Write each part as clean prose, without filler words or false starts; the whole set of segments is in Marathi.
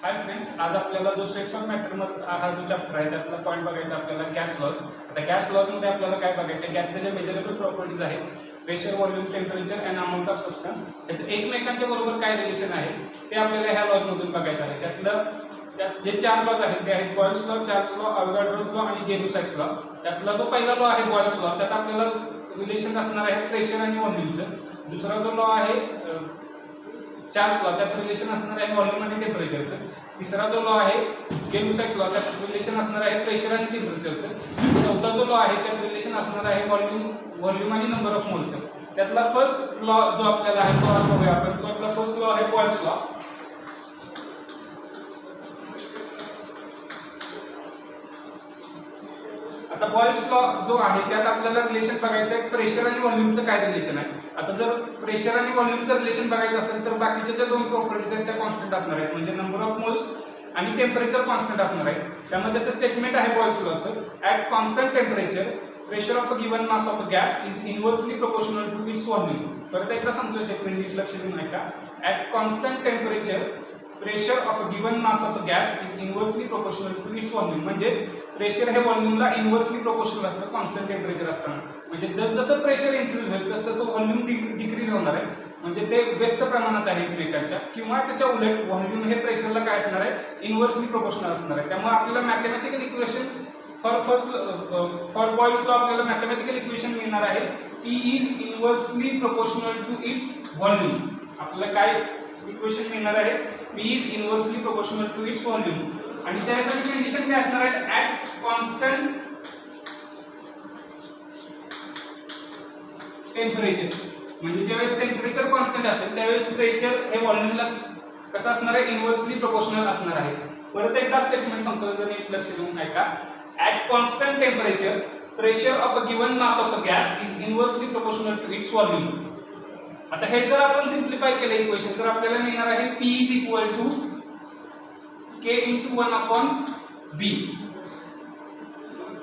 हाय फ्रेंड्स, आज आपल्याला जो स्टेट्स ऑफ मॅटर मध्ये हा जो चॅप्टर आहे त्यातला पॉईंट बघायचा आपल्याला गॅस लॉज. आता गॅस लॉज मध्ये आपल्याला काय बघायचं, गॅसच्या ज्या मेजरेबल प्रॉपर्टीज आहेत, pressure, volume, temperature and amount of substance, याचं एकमेकांच्या बरोबर काय रिलेशन आहे ते आपल्याला ह्या लॉज मधून बघायचं आहे. त्यात जे चार लॉज आहेत ते आहेत Boyle's law, Charles law, Avogadro's law आणि गे-लुसाक्स लॉ. त्यातला जो पहिला लॉ आहे बॉयल्स लॉ, त्यात आपल्याला रिलेशन असणार आहे प्रेशर आणि व्हॉल्यूमचं. दुसरा जो लॉ आहे चार्ल्स लॉ, त्यात रिलेशन असणार आहे व्हॉल्यूम आणि टेम्परेचरचं. तिसरा जो लॉ आहे गे-लुसाक्स लॉ, त्यात रिलेशन असणार आहे प्रेशर आणि टेम्परेचरचं. चौथा जो लॉ आहे त्यात रिलेशन असणार आहे व्हॉल्यूम आणि नंबर ऑफ मोलचं. त्यातला फर्स्ट लॉ जो आपल्याला आहे तो बघूया आपण. त्यातला फर्स्ट लॉ आहे बॉयल्स लॉ. आता बॉयल्स लॉ जो आहे त्यात आपल्याला रिलेशन बघायचं आहे प्रेशर आणि व्हॉल्यूमचं काय रिलेशन आहे. आता जर प्रेशर आणि व्हॉल्यूमचं रिलेशन बघायचं असेल तर बाकीच्या ज्या दोन प्रॉपर्टीज आहेत त्या कॉन्स्टंट असणार आहेत, म्हणजे नंबर ऑफ मोल्स आणि टेम्परेचर कॉन्स्टंट असणार आहे. त्यामध्ये त्याचं स्टेटमेंट आहे बॉयल्स लॉचं, at constant temperature pressure of a given mass of a gas is inversely proportional to its volume. परत एकदा सांगतो स्टेटमेंट, नीट लक्ष देऊन ऐका. At constant temperature pressure of a given mass of a gas is inversely proportional to its volume. म्हणजेच प्रेशर हे व्हॉल्यूमला इनव्हर्सली प्रोपोर्शनल असतं कॉन्स्टंट टेम्परेचर असताना. म्हणजे जसं प्रेशर इन्क्रीज होईल तसं व्हॉल्यूम डिक्रीज होणार आहे. म्हणजे ते व्यस्त प्रमाणात आहे एकमेकांच्या, किंवा त्याच्या उलट व्हॉल्यूम हे प्रेशरला काय असणार आहे, इनव्हर्सली प्रोपोर्शनल असणार आहे. त्यामुळे आपल्याला mathematical equation for Boyle's law आपल्याला मॅथमॅटिकल इक्वेशन मिळणार आहे P is inversely proportional to its volume. आपल्याला काय इक्वेशन मिळणार आहे, P is inversely proportional to its volume. आणि त्यासाठी कंडिशन काय असणार आहे, ॲट कॉन्स्टंट टेम्परेचर. म्हणजे ज्यावेळेस टेम्परेचर कॉन्स्टंट असेल त्यावेळेस प्रेशर हे व्हॉल्यूमला कसं असणार आहे, इनव्हर्सली प्रोपोर्शनल असणार आहे. परत एकदा स्टेटमेंट सांगतो, जर नीट लक्ष देऊन ऐका. At constant temperature pressure of a given mass of a gas is inversely proportional to its volume. आता हे जर आपण सिम्प्लिफाय केलं इक्वेशन तर आपल्याला मिळणार आहे P is equal to K into 1 upon V.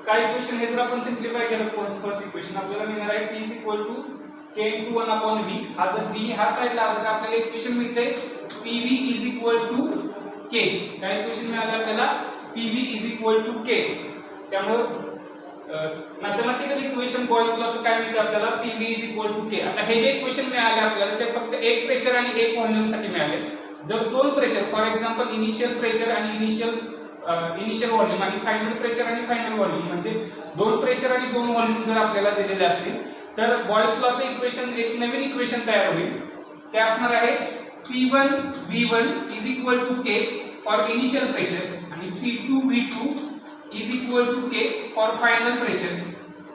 काय इक्वेशन हे जर आपण सिम्प्लिफाय केलं फर्स्ट इक्वेशन आपल्याला मिळणार आहे P is equal to K into 1 upon V. हा जर V ह्या साइडला आला तर आपल्याला इक्वेशन मिळते PV is equal to K. काय इक्वेशन मिळाले आपल्याला, PV is equal to K. त्यामुळे मॅथमॅटिकल इक्वेशन बॉयल्स लॉचं काय मिळते आपल्याला, PV is equal to K. आता हे जे इक्वेशन मिळाले आपल्याला ते फक्त एक प्रेशर आणि एक व्हॉल्यूम साठी मिळाले. जर दोन pressure, for example initial pressure आणि इनिशियल व्हॉल्यूम आणि फायनल प्रेशर आणि फायनल व्हॉल्यूम, म्हणजे दोन प्रेशर आणि दोन व्हॉल्यूम जर आपल्याला दिलेले असतील तर बॉयल्स लॉचं इक्वेशन एक नवीन इक्वेशन तयार होईल. ते असणार आहे P1 V1 is equal to K for initial pressure आणि P2 V2 is equal to K for final pressure.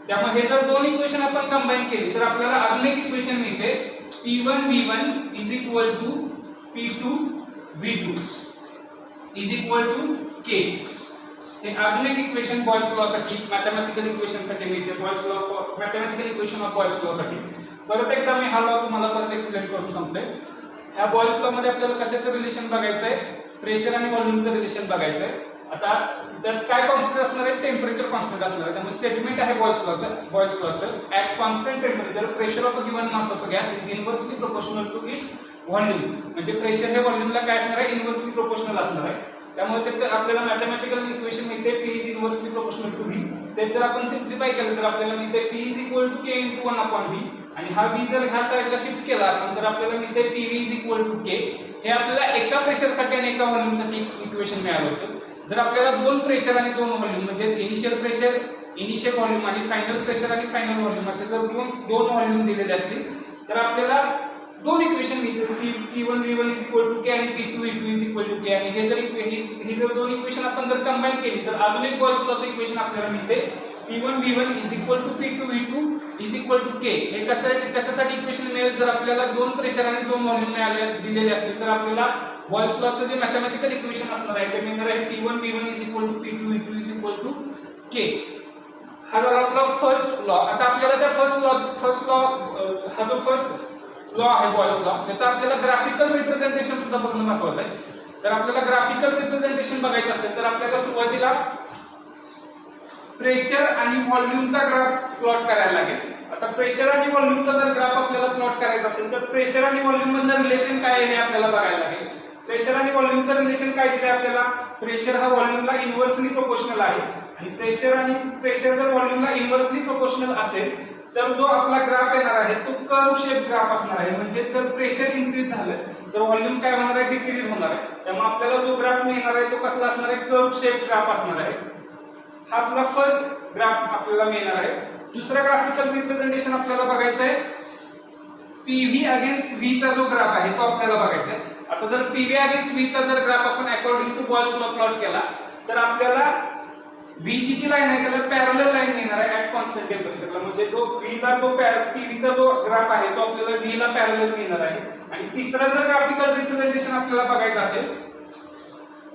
त्यामुळे हे जर दोन इक्वेशन आपण कंबाईन केली तर आपल्याला अजून एक इक्वेशन मिळते P1 V1 is equal to P2 V2 is equal to K. हे अजून एक इक्वेशन बॉयल्स लॉ साठी मॅथमॅटिकल इक्वेशन साठी मिळते. Boyle's law for mathematical equation of Boyle's law साठी परत एकदा मी हा लॉ तुम्हाला परत एक्सप्लेन करून सांगतोय. ह्या बॉयल्स लॉ मध्ये आपल्याला कशाचं रिलेशन बघायचं आहे, प्रेशर आणि व्हॉल्यूमचं रिलेशन बघायचं आहे. आता त्यात काय कॉन्स्टंट असणार आहे, टेम्परेचर कॉन्स्टंट असणार आहे. त्यामुळे स्टेटमेंट आहे बॉयल्स लॉचं at constant temperature pressure of a given mass of a gas is inversely proportional to its volume. म्हणजे प्रेशर हे व्हॉल्यूमला काय असणार आहे, इनव्हर्सली प्रोपोर्शनल असणार आहे. त्यामुळे त्याचं आपल्याला मॅथमॅटिकल इक्वेशन मिळते P is inversely proportional to V. ते जर आपण सिम्प्लिफाय केलं तर आपल्याला मिळते P is equal to K into 1 upon V. आणि हा V जर ह्या साइडला शिफ्ट केला तर आपल्याला मिळते PV is equal to K. हे आपल्याला एका प्रेशरसाठी आणि एका व्हॉल्यूमसाठी इक्वेशन मिळालं होतं. जर आपल्याला दोन प्रेशर आणि दोन व्हॉल्यूम, म्हणजे इनिशियल प्रेशर, इनिशियल व्हॉल्यूम आणि फायनल प्रेशर आणि फायनल व्हॉल्यूम असे जर दोन व्हॉल्यूम दिलेले असतील तर आपल्याला दोन इक्वेशन मिळतील, P1 V1 is equal to K आणि P2 V2 is equal to K. आणि हे जर दोन इक्वेशन आपण जर कंबाईन केली तर अजून एक बॉयल्स लॉचं इक्वेशन आपल्याला मिळते P1 V1 is equal to P2 V2 is equal to K. हे कशासाठी इक्वेशन मिळेल, जर आपल्याला दोन प्रेशर आणि दोन व्हॉल्यूम दिलेले असतील तर आपल्याला बॉयल्स लॉचं जे मॅथमॅटिकल इक्वेशन असणार आहे ते मिळणार आहे P1 V1 is equal to P2 V2 is equal to K. हा झाला आपला फर्स्ट लॉ. आता आपल्याला त्या फर्स्ट लॉ आहे बॉयल्स लॉ, त्याचा आपल्याला ग्राफिकल रिप्रेझेंटेशन सुद्धा बघणं महत्त्वाचं आहे. तर आपल्याला ग्राफिकल रिप्रेझेंटेशन बघायचं असेल तर आपल्याला सुरुवातीला प्रेशर आणि व्हॉल्यूमचा ग्राफ प्लॉट करायला लागेल. आता प्रेशर आणि व्हॉल्यूमचा जर ग्राफ आपल्याला प्लॉट करायचा असेल तर प्रेशर आणि व्हॉल्यूम मधलं रिलेशन काय आहे हे आपल्याला बघायला लागेल. प्रेशर आणि व्हॉल्यूमचं रिलेशन काय दिले आपल्याला? प्रेशर हा व्हॉल्यूमला इन्व्हर्सली प्रोपोर्शनल आहे आणि प्रेशर जर व्हॉल्यूमला इन्व्हर्सली प्रोपोर्शनल असेल तर जो आपला ग्राफ येणार आहे तो कर्व शेप ग्राफ असणार आहे. म्हणजे जर प्रेशर इन्क्रीज झालं तर व्हॉल्यूम काय होणार आहे? डिक्रीज होणार आहे. त्यामुळे आपल्याला जो ग्राफ मिळणार आहे तो कसला असणार आहे? कर्व शेप ग्राफ असणार आहे. हा आपला फर्स्ट ग्राफ आपल्याला मिळणार आहे. दुसरा ग्राफिकल रिप्रेझेंटेशन आपल्याला बघायचं आहे पीव्ही अगेन्स्ट व्ही चा जो ग्राफ आहे तो आपल्याला बघायचा आहे. आता जर पीव्ही अगेन्स्ट व्ही चा जर ग्राफ आपण according to Boyle's law plot केला तर आपल्याला व्ही ची जी लाईन आहे त्याला पॅरलल लाईन मिळणार आहे ऍट कॉन्स्टंट टेम्परेचरला. म्हणजे जो व्ही ला जो पीव्ही चा जो ग्राफ आहे तो आपल्याला व्ही ला पॅरलल मिळणार आहे. आणि तिसरा जर ग्राफिकल रिप्रेझेंटेशन आपल्याला बघायचं असेल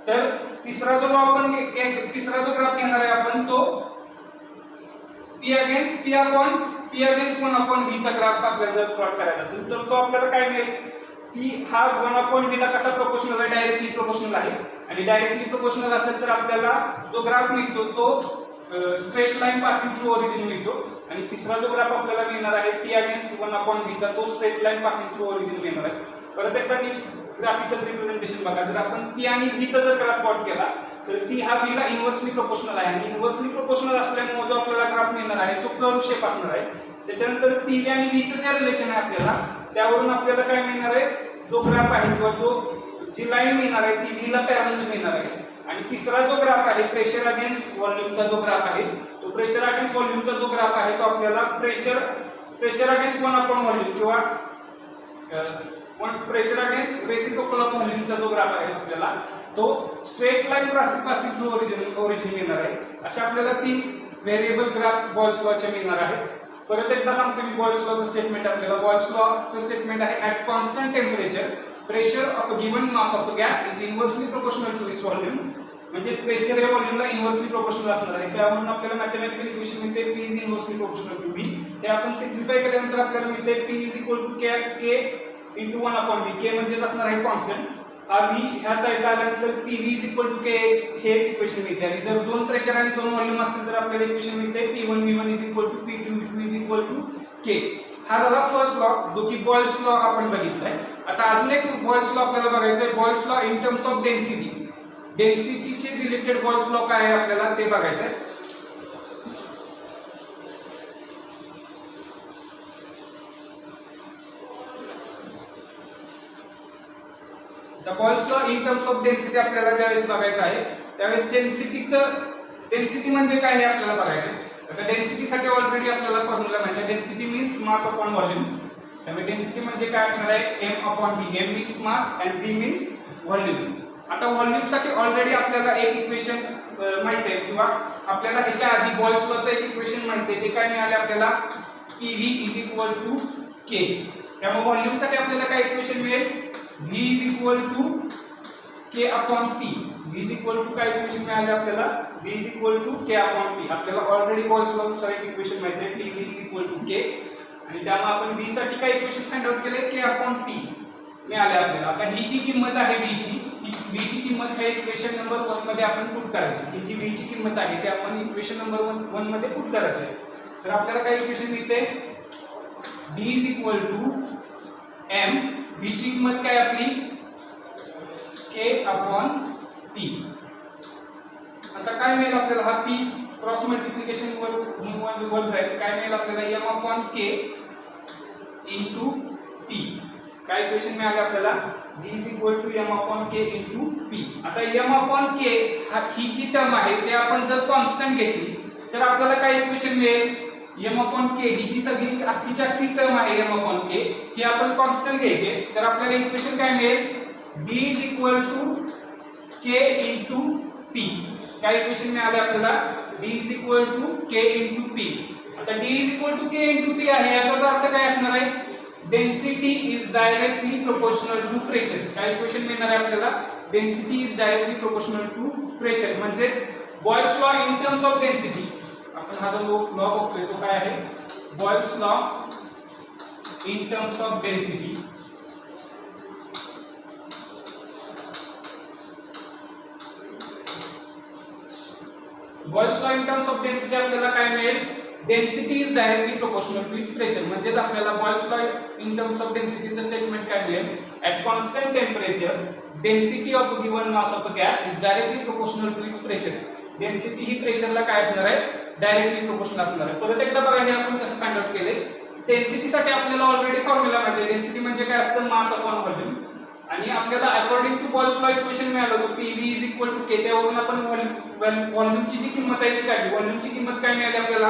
तर तिसरा जो ग्राफ घेणार आहे आपण तो P अगेन्स्ट 1/v चा ग्राफ आपल्याला जर प्लॉट करायचा असेल तर तो आपल्याला काय मिळेल? P हा 1/v ला कसा प्रोपोर्शनल आहे? डायरेक्टली प्रोपोर्शनल आहे. आणि डायरेक्टली प्रोपोर्शनल असेल तर आपल्याला जो ग्राफ मिळतो तो straight line passing through origin मिळतो. आणि तिसरा जो ग्राफ आपल्याला मिळणार आहे P अगेन्स्ट 1/v चा तो straight line passing through origin मिळणार आहे. परत एकदा ग्राफिकल रिप्रेझेंटेशन बघा. जर आपण P आणि V चा जर ग्राफ प्लॉट केला तर P हा V ला इन्व्हर्सली प्रोपोर्शनल आहे आणि इन्व्हर्सली प्रोपोर्शनल असल्यामुळे जो आपल्याला ग्राफ मिळणार आहे तो कर्व शेप असणार आहे. त्याच्यानंतर PV आणि V चं जे रिलेशन आहे आपल्याला त्यावरून आपल्याला काय मिळणार आहे? जो ग्राफ आहे किंवा जी लाईन मिळणार आहे ती V ला पॅरलल मिळणार आहे. आणि तिसरा जो ग्राफ आहे प्रेशर अगेन्स्ट व्हॉल्यूमचा जो ग्राफ आहे तो प्रेशर अगेन्स्ट व्हॉल्यूमचा जो ग्राफ आहे तो आपल्याला प्रेशर अगेन्स्ट 1/व्हॉल्यूम किंवा प्रेशर अगेन्स्ट रेसिप्रोकल ऑफ व्हॉल्यूमचा जो ग्राफ आहे आपल्याला तो straight line passing through origin मिळणार आहे. अशा आपल्याला 3 व्हेरिएबल ग्राफ्स बॉयल्स लॉचे मिळणार आहेत. परत एकदा सांगतो मी बॉयल्स लॉचं स्टेटमेंट. आपल्याला बॉयल्स लॉचं स्टेटमेंट आहे at constant temperature pressure of a given mass of the gas is inversely proportional to its volume. म्हणजे प्रेशर हे व्हॉल्यूमला इन्व्हर्सली प्रोपोर्शनल असणार आहे. त्यावरून आपल्याला मॅथमॅटिकल इक्वेशन मिळते P is inversely proportional to V. ते आपण सिम्प्लिफाय केल्यानंतर आपल्याला मिळते P is equal to K into 1/v. K म्हणजे असणार आहे कॉन्स्टंट. हा V ह्या साइडला आल्यानंतर PV is equal to K हे एक इक्वेशन मिळते. आणि जर दोन प्रेशर आणि दोन व्हॉल्यूम असतील तर आपल्याला इक्वेशन मिळते P1V1 is equal to P2V2 is equal to K. हा झाला फर्स्ट लॉ जो की बॉयल्स लॉ आपण बघितलाय. आता अजून एक बॉयल्स लॉ आपल्याला बघायचा आहे. Boyle's law in terms of डेन्सिटीशी रिलेटेड बॉयल्स लॉ काय आहे आपल्याला ते बघायचं आहे. Boyle's law in terms of density आपल्याला ज्यावेळेस बघायचं आहे त्यावेळेस डेन्सिटी म्हणजे काय हे आपल्याला बघायचं आहे. आता डेन्सिटीसाठी ऑलरेडी आपल्याला फॉर्म्युला माहिती आहे. Density means mass upon volume. त्यामुळे डेन्सिटी म्हणजे काय असणार आहे? m/v. m means mass and v means volume. आता व्हॉल्यूमसाठी ऑलरेडी आपल्याला एक इक्वेशन माहिती आहे किंवा आपल्याला ह्याच्या आधी बॉयल्स लॉचं एक इक्वेशन माहिती आहे. ते काय मिळाले आपल्याला? PV is equal to K. त्यामुळे व्हॉल्यूमसाठी आपल्याला काय इक्वेशन मिळेल? V is equal to K upon P. V is equal to काय इक्वेशन मिळाले आपल्याला? V is equal to K upon P. आपल्याला ऑलरेडी बॉयल्स लॉ नुसार एक इक्वेशन माहिती आहे PV is equal to K. आणि त्यामुळे आपण V साठी काय इक्वेशन फाइंड आउट केले? K upon P मिळाले आपल्याला. आता ही जी किंमत आहे V ची किंमत हे इक्वेशन नंबर 1 मध्ये आपण पुट करायची. ही जी V ची किंमत आहे ते आपण इक्वेशन नंबर 1 मध्ये पुट करायची. तर आपल्याला काय इक्वेशन मिळते? V is equal to M. V ची किंमत काय आपली? K upon P. आता काय मिळेल आपल्याला? हा P क्रॉस मल्टिप्लिकेशन वर जाईल. काय मिळेल आपल्याला? M upon K into P. काय इक्वेशन मिळाले आपल्याला? V is equal to M upon K into P. आता M upon K ही जी टर्म आहे ते आपण जर कॉन्स्टंट घेतली तर आपल्याला काय इक्वेशन मिळेल? m upon k ही जी सगळी अख्खी टर्म आहे m upon k ही आपण कॉन्स्टंट घ्यायचे. तर आपल्याला इक्वेशन काय मिळेल? b is equal to k into p. काय इक्वेशन मिळाले आपल्याला? b is equal to k into p. आता d is equal to k into p आहे याचा अर्थ काय असणार आहे? Density is directly proportional to pressure. काय इक्वेशन मिळणार आहे आपल्याला? Density is directly proportional to pressure. म्हणजेच Boyle's law in terms of density. आपण हा जो लॉ बघतोय तो काय आहे? Boyle's law in terms of density. Boyle's law in terms of density आपल्याला काय मिळेल? Density is directly proportional to its pressure. म्हणजे आपल्याला Boyle's law in terms of डेन्सिटीचं स्टेटमेंट काय मिळेल? At constant temperature density of given mass of a gas is directly proportional to its pressure. Density ही प्रेशरला काय असणार आहे, डायरेक्टली प्रोपोर्शनल असणार आहे. परत एकदा बघा हे आपण कसं फाइंड आउट केले. डेन्सिटी साठी आपल्याला ऑलरेडी फॉर्म्युला माहिती आहे. डेन्सिटी म्हणजे काय असतं, मास अपॉन व्हॉल्यूम. आणि आपल्याला according two balls law equation मिळालं होतं पीव्ही इज इक्वल टू के. त्यावरून आपण व्हॉल्यूमची जी किंमत आहे ती काढली. व्हॉल्यूमची किंमत काय मिळाली आपल्याला,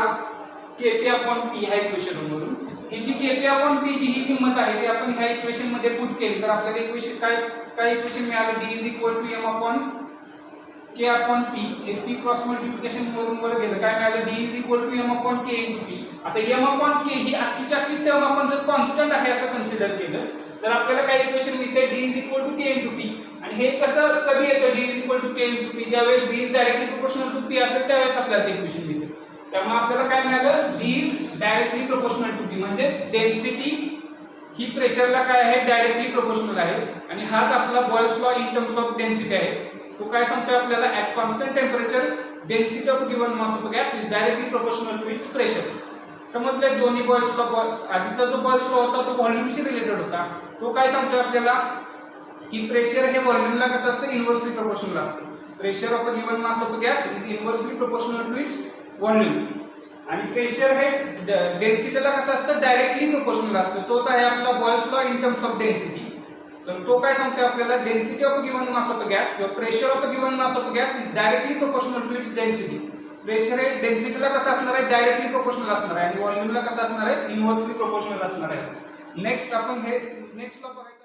केपी अपॉन पी ह्या इक्वेशन वरून. ही जी केपी अपॉन पी जी ही किंमत आहे ती आपण ह्या इक्वेशन मध्ये पुट केली तर आपल्याला इक्वेशन काय इक्वेशन मिळालं, D is equal to M upon K upon P. हे पी क्रॉस मल्टिप्लिकेशन वरून वर गेलं, काय मिळालं, D is equal to M upon K into P. आता एम अपॉन के ही अख्खीच्या अख्खी टर्म आपण जर कॉन्स्टंट आहे असं कन्सिडर केलं तर आपल्याला काय इक्वेशन मिळते, D is equal to K into P. आणि हे कसं कधी येतं, D is equal to K into P, ज्यावेळेस D is directly proportional to P असेल त्यावेळेस आपल्याला ते इक्वेशन मिळते. त्यामुळे आपल्याला काय मिळालं, D is directly proportional to P. म्हणजेच डेन्सिटी ही प्रेशरला काय आहे, डायरेक्टली प्रोपोर्शनल आहे. आणि हाच आपला Boyle's law in terms of density आहे. तो काय सांगतोय आपल्याला, at constant temperature density of given mass of gas is directly proportional to its pressure. समजले दोन्ही बॉयल्स लॉ. आधीचा जो बॉयल्स लॉ होता तो व्हॉल्यूमशी रिलेटेड होता. तो काय सांगतोय आपल्याला की प्रेशर हे व्हॉल्यूमला कसं असतं, इनव्हर्सली प्रोपोर्शनल असतं. Pressure of a given mass of gas is inversely proportional to its volume. आणि प्रेशर हे डेन्सिटीला कसं असतं, डायरेक्टली प्रोपोर्शनल असतं. तोच आहे आपला Boyle's law in terms of density. तर तो काय सांगतोय आपल्याला, density of a given mass of gas किंवा pressure of a given mass of gas is directly proportional to its density. Pressure हे डेन्सिटीला कसं असणार आहे, डायरेक्टली प्रोपोर्शनल असणार आहे. आणि व्हॉल्यूमला कसं असणार आहे, इनव्हर्सली प्रोपोर्शनल असणार आहे. नेक्स्ट आपण हे नेक्स्ट लॉ बघायचं.